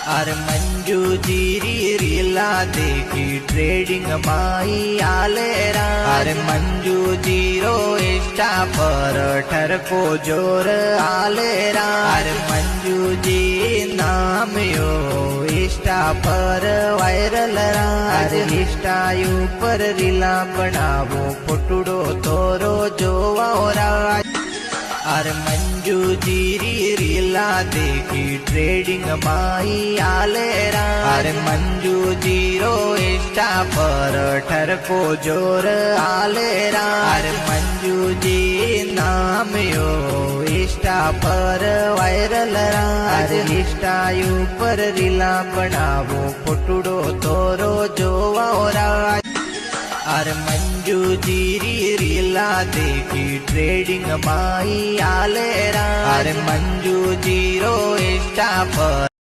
अरे मंजू जीरी रीला देखी ट्रेडिंग माई आलेरा। अरे मंजू जीरो इंस्टा पर ठरको जोर आलेरा। अरे मंजू जी नाम यो इंस्टा पर वायरल रा। अरे इंस्टा पर रीला बनावो फोटुडो तोरो जोवाओरा। अरे मंजू जीरी रीला देखी ट्रेडिंग माई आलेरा। अरे मंजू जीरो इंस्टा पर ठरको जोर आलेरा। अरे मंजू जी नाम यो इंस्टा पर वायरल रा। अरे इंस्टा पर रीला बनावो फोटुडो तोरो जोवाओरा। अरे मंजू जीरी रीला देखी ट्रेडिंग माई आलेरा। अरे मंजू जीरो इंस्टा पर